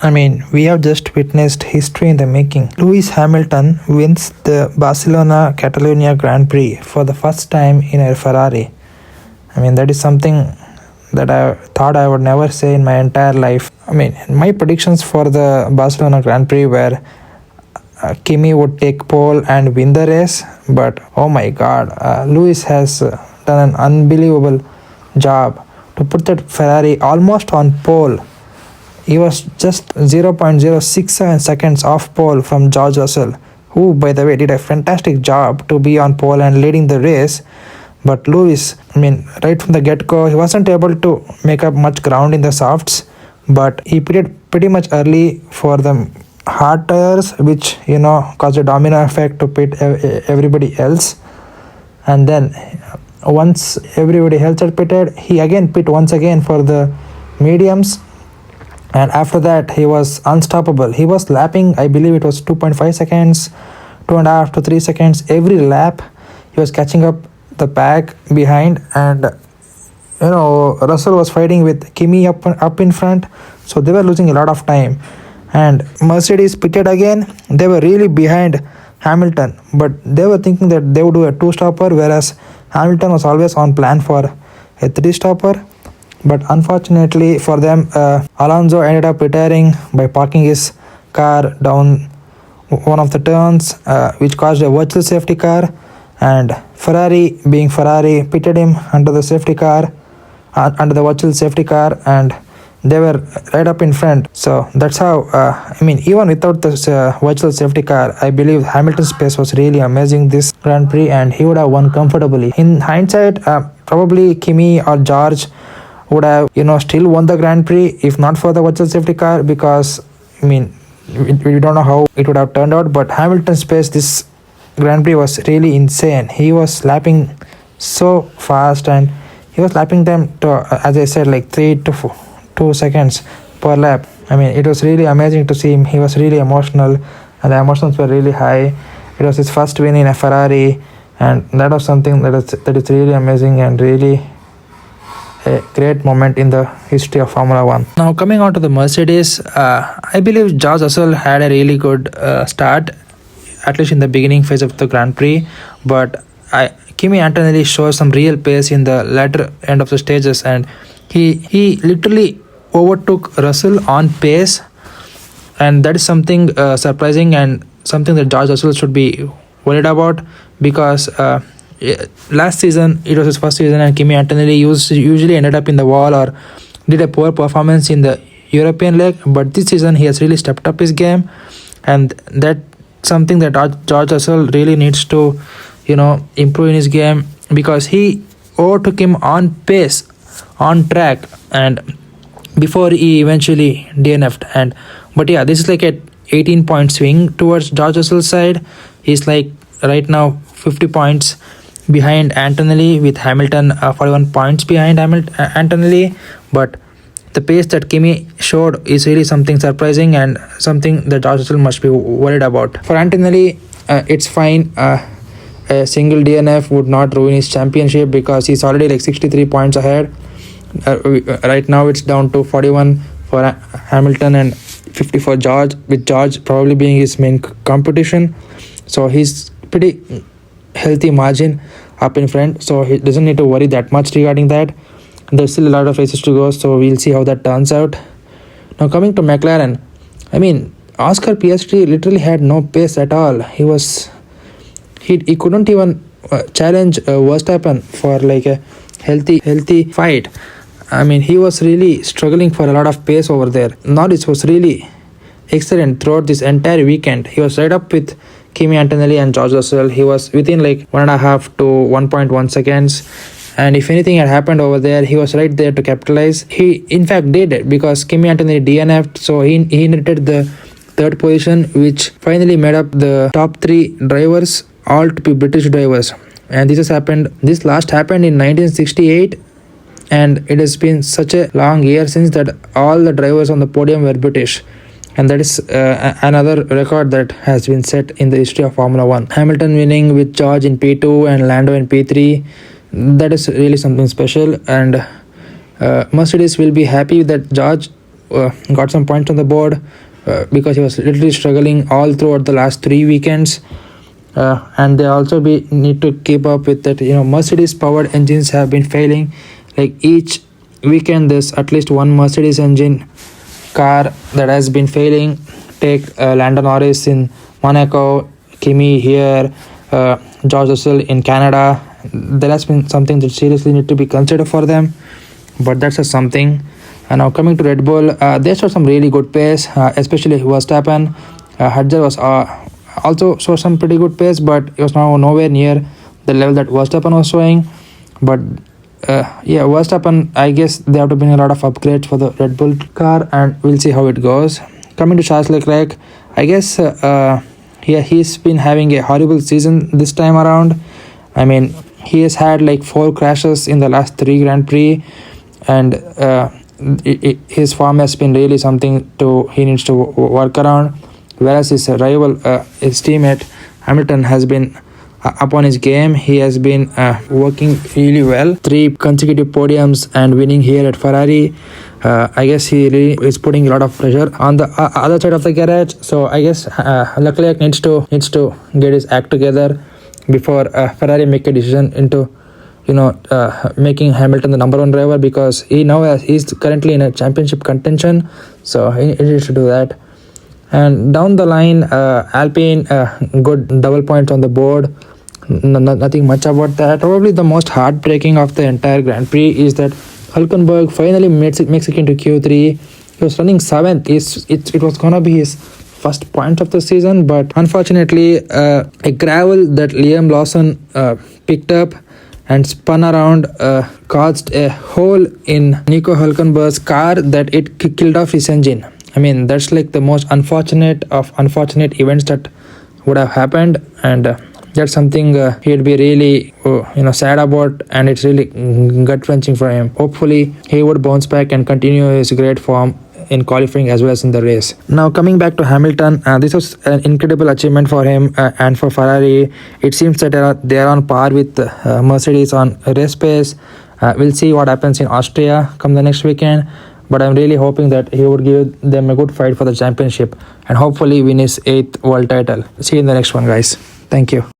We have just witnessed history in the making. Lewis Hamilton wins the Barcelona Catalonia Grand Prix for the first time in a Ferrari. That is something that I thought I would never say in my entire life. My predictions for the Barcelona Grand Prix were Kimi would take pole and win the race, but oh my god, Lewis has done an unbelievable job to put that Ferrari almost on pole. He was just 0.067 seconds off pole from George Russell, who, by the way, did a fantastic job to be on pole and leading the race. But Lewis, right from the get-go, he wasn't able to make up much ground in the softs, but he pitted pretty much early for the hard tires, which caused a domino effect to pit everybody else. And then once everybody else had pitted, he again pit once again for the mediums. And after that, he was unstoppable. He was lapping, I believe it was 2.5 seconds, 2.5 to 3 seconds every lap. He was catching up the pack behind, and Russell was fighting with Kimi up in front, so they were losing a lot of time. And Mercedes pitted again. They were really behind Hamilton, but they were thinking that they would do a 2-stopper, whereas Hamilton was always on plan for a 3-stopper. But unfortunately for them, Alonso ended up retiring by parking his car down one of the turns, which caused a virtual safety car. And Ferrari, being Ferrari, pitted him under the safety car, under the virtual safety car, and they were right up in front. So that's how, even without this virtual safety car, I believe Hamilton's pace was really amazing this Grand Prix, and he would have won comfortably. In hindsight, probably Kimi or George would have still won the Grand Prix if not for the virtual safety car, because we don't know how it would have turned out. But Hamilton's pace this Grand Prix was really insane. He was lapping so fast, and he was lapping them to, as I said, like 3 to 2 seconds per lap. It was really amazing to see him. He was really emotional, and the emotions were really high. It was his first win in a Ferrari, and that was something that is really amazing and really a great moment in the history of Formula 1. Now coming on to the Mercedes, I believe George Russell had a really good start, at least in the beginning phase of the Grand Prix, but Kimi Antonelli shows some real pace in the latter end of the stages, and he literally overtook Russell on pace, and that is something surprising and something that George Russell should be worried about, because last season it was his first season, and Kimi Antonelli usually ended up in the wall or did a poor performance in the European leg. But this season he has really stepped up his game, and that's something that George Russell really needs to improve in his game, because he overtook him on pace, on track, and before he eventually DNF'd. But yeah, this is like a 18-point swing towards George Russell's side. He's like right now 50 points behind Antonelli, with Hamilton 41 points behind Antonelli. But the pace that Kimi showed is really something surprising and something that George Russell must be worried about. For Antonelli, it's fine. A single DNF would not ruin his championship, because he's already like 63 points ahead. Right now it's down to 41 for Hamilton and 50 for George, with George probably being his main competition. So he's pretty healthy margin up in front, so he doesn't need to worry that much regarding that. There's still a lot of races to go, so we'll see how that turns out. Now coming to McLaren, Oscar Piastri literally had no pace at all. He couldn't even challenge Verstappen for like a healthy fight. He was really struggling for a lot of pace over there. Norris was really excellent throughout this entire weekend. He was right up with Kimi Antonelli and George Russell. He was within like 1.5 to 1.1 seconds, and if anything had happened over there, he was right there to capitalize. He in fact did it, because Kimi Antonelli DNF'd, so he inherited the third position, which finally made up the top 3 drivers, all to be British drivers. And this last happened in 1968, and it has been such a long year since that all the drivers on the podium were British. And that is another record that has been set in the history of Formula 1. Hamilton winning with George in P2 and Lando in P3. That is really something special. And Mercedes will be happy that George got some points on the board because he was literally struggling all throughout the last 3 weekends. And they also need to keep up with that. Mercedes powered engines have been failing. Like each weekend there's at least one Mercedes engine car that has been failing. Take Lando Norris in Monaco, Kimi here, George Russell in Canada. There has been something that seriously need to be considered for them, but that's just something. And now coming to Red Bull, they showed some really good pace, especially Verstappen. Hadjar was also showed some pretty good pace, but it was now nowhere near the level that Verstappen was showing. But Verstappen, I guess they have to bring a lot of upgrades for the Red Bull car, and we'll see how it goes. Coming to Charles Leclerc, I guess he's been having a horrible season this time around. I mean, he has had like 4 crashes in the last 3 Grand Prix, and his form has been really something he needs to work around. Whereas his rival, his teammate Hamilton, has been up on his game. He has been working really well. 3 consecutive podiums and winning here at Ferrari. I guess he really is putting a lot of pressure on the other side of the garage. So I guess Leclerc needs to get his act together before Ferrari make a decision into making Hamilton the number 1 driver, because he's currently in a championship contention. So he needs to do that. And down the line, Alpine, good double points on the board. Nothing much about that. Probably the most heartbreaking of the entire Grand Prix is that Hülkenberg finally makes it into Q3. He was running 7th. It was gonna be his first point of the season, but unfortunately, a gravel that Liam Lawson picked up and spun around caused a hole in Nico Hülkenberg's car that it killed off his engine. I mean, that's like the most unfortunate of unfortunate events that would have happened, and that's something he'd be really sad about, and it's really gut-wrenching for him. Hopefully he would bounce back and continue his great form in qualifying as well as in the race. Now coming back to Hamilton, this was an incredible achievement for him and for Ferrari. It seems that they are on par with Mercedes on race pace. We'll see what happens in Austria come the next weekend, but I'm really hoping that he would give them a good fight for the championship and hopefully win his 8th world title. See you in the next one, guys. Thank you.